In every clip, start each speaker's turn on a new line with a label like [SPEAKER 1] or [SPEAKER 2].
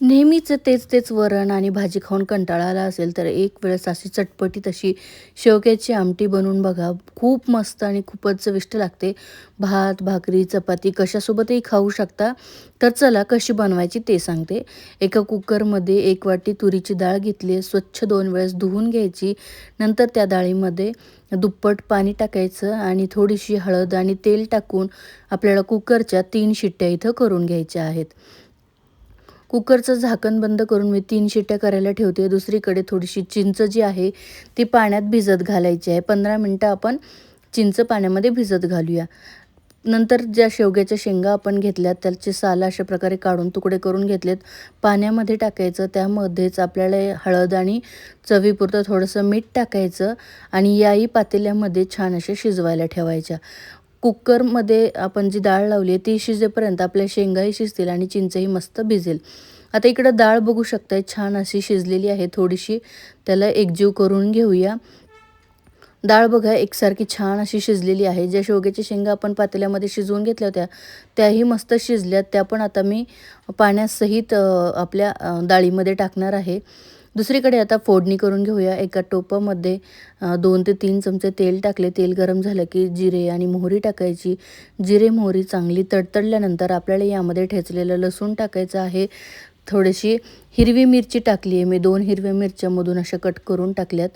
[SPEAKER 1] नेहमीच तेच वरण आणि भाजी खाऊन कंटाळा आला असेल, तर एक वेळेस अशी चटपटीत अशी शेवग्याची आमटी बनवून बघा. खूप मस्त आणि खूपच चविष्ट लागते. भात, भाकरी, चपाती कशासोबतही खाऊ शकता. तर चला कशी बनवायची ते सांगते. एका कुकरमध्ये 1 वाटी तुरीची डाळ घेतली आहे. स्वच्छ 2 वेळेस धुवून घ्यायची. नंतर त्या डाळीमध्ये दुप्पट पाणी टाकायचं आणि थोडीशी हळद आणि तेल टाकून आपल्याला कुकरच्या 3 शिट्ट्या इथं करून घ्यायच्या आहेत. कुकरचं झाकण बंद करून मी 3 शिट्ट्या करायला ठेवते. दुसरीकडे थोडीशी चिंच जी आहे, ती पाण्यात भिजत घालायची आहे. 15 मिनिटं आपण चिंच पाण्यामध्ये भिजत घालूया. नंतर ज्या शेवग्याच्या शेंगा आपण घेतल्यात, त्याचे साल अशा प्रकारे काढून तुकडे करून घेतलेत. पाण्यामध्ये टाकायचं. त्यामध्येच आपल्याला हळद आणि चवीपुरतं थोडंसं मीठ टाकायचं आणि याही पातेल्यामध्ये छान अशा शिजवायला ठेवायच्या. कुकरमध्ये आपण जी डाळ लावली आहे ती शिजेपर्यंत आपल्या शेंगाही शिजतील आणि चिंचही मस्त भिजेल. आता इकडं डाळ बघू शकताय छान अशी शिजलेली आहे. थोडीशी त्याला एकजीव करून घेऊया. डाळ बघा एकसारखी छान अशी शिजलेली आहे. ज्या शेवग्याच्या शेंगा आपण पातेल्यामध्ये शिजवून घेतल्या होत्या, त्याही मस्त शिजल्यात. त्या पण आता मी पाण्यासहित आपल्या डाळीमध्ये टाकणार आहे. दुसरीकडे आता फोडणी करून घेऊया. एका टोपामध्ये 2 ते 3 चमचे तेल टाकले. तेल गरम झालं की जिरे आणि मोहरी टाकायची. जिरे, मोहरी चांगली तडतडल्यानंतर आपल्याला यामध्ये ठेचलेलं लसूण टाकायचं आहे. थोडीशी हिरवी मिरची टाकली आहे मी. 2 हिरव्या मिरच्या मधून अशा कट करून टाकल्यात.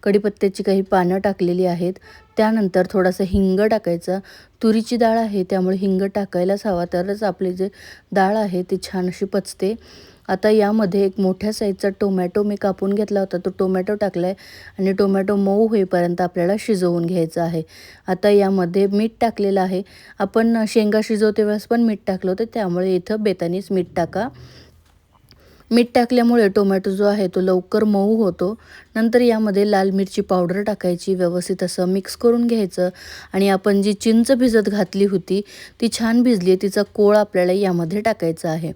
[SPEAKER 1] कढीपत्त्याची काही पानं टाकलेली आहेत. त्यानंतर थोडासा हिंग टाकायचा. तुरीची डाळ आहे त्यामुळे हिंग टाकायलाच हवा, तरच आपली जे डाळ आहे ती छान अशी पचते. आता यामध्ये एक मोठ्या साईजचा टोमॅटो मी कापून घेतला होता. तो टोमॅटो टाकला आहे आणि टोमॅटो मऊ होईपर्यंत आपल्याला शिजवून घ्यायचं आहे. आता यामध्ये मीठ टाकलेलं आहे. आपण शेंगा शिजवते वेळेस पण मीठ टाकलं होतं, त्यामुळे इथं बेतानीच मीठ टाका. मीठ टाकल्यामुळे टोमॅटो जो आहे तो लवकर मऊ होतो. नंतर यामध्ये लाल मिरची पावडर टाकायची, व्यवस्थित असं मिक्स करून घ्यायचं आणि आपण जी चिंच भिजत घातली होती ती छान भिजली आहे. तिचा कोळ आपल्याला यामध्ये टाकायचा आहे.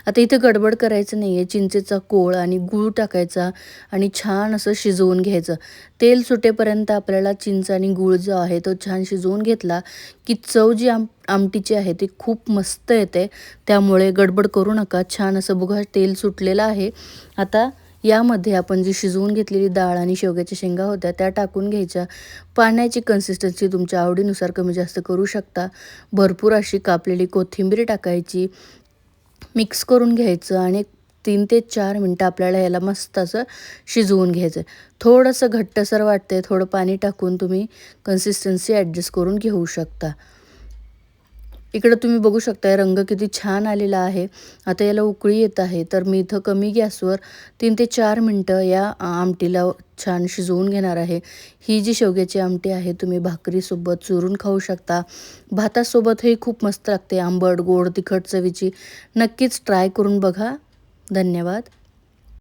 [SPEAKER 1] आता इथे गडबड करायचं नाही आहे. चिंचेचा कोळ आणि गूळ टाकायचा आणि छान असं शिजवून घ्यायचं. तेल सुटेपर्यंत आपल्याला चिंच आणि गूळ जो आहे तो छान शिजवून घेतला की चव जी आमटीची आहे ती खूप मस्त येते. त्यामुळे गडबड करू नका. छान असं बघा तेल सुटलेलं आहे. आता यामध्ये आपण जी शिजवून घेतलेली डाळ आणि शेवग्याच्या शेंगा होत्या त्या टाकून घ्यायच्या. पाण्याची कन्सिस्टन्सी तुमच्या आवडीनुसार कमी जास्त करू शकता. भरपूर अशी कापलेली कोथिंबीर टाकायची. मिक्स करून घ्यायचं आणि 3 ते 4 मिनटं आपल्याला याला मस्त असं शिजवून घ्यायचं. थोडंसं घट्टसर वाटतंय, थोडं पाणी टाकून तुम्ही कन्सिस्टन्सी ॲडजस्ट करून घेऊ शकता. इकडं तुम्ही बघू शकताय रंग किती छान आलेला आहे. आता याला उकळी येत आहे, तर मी इथं कमी गॅसवर 3 ते 4 मिनटं या आमटीला छान शिजवून घेणार आहे. ही जी शेवग्याची आमटी आहे तुम्ही भाकरीसोबत चुरून खाऊ शकता. भातासोबतही खूप मस्त लागते. आंबट, गोड, तिखट चवीची. नक्कीच ट्राय करून बघा. धन्यवाद.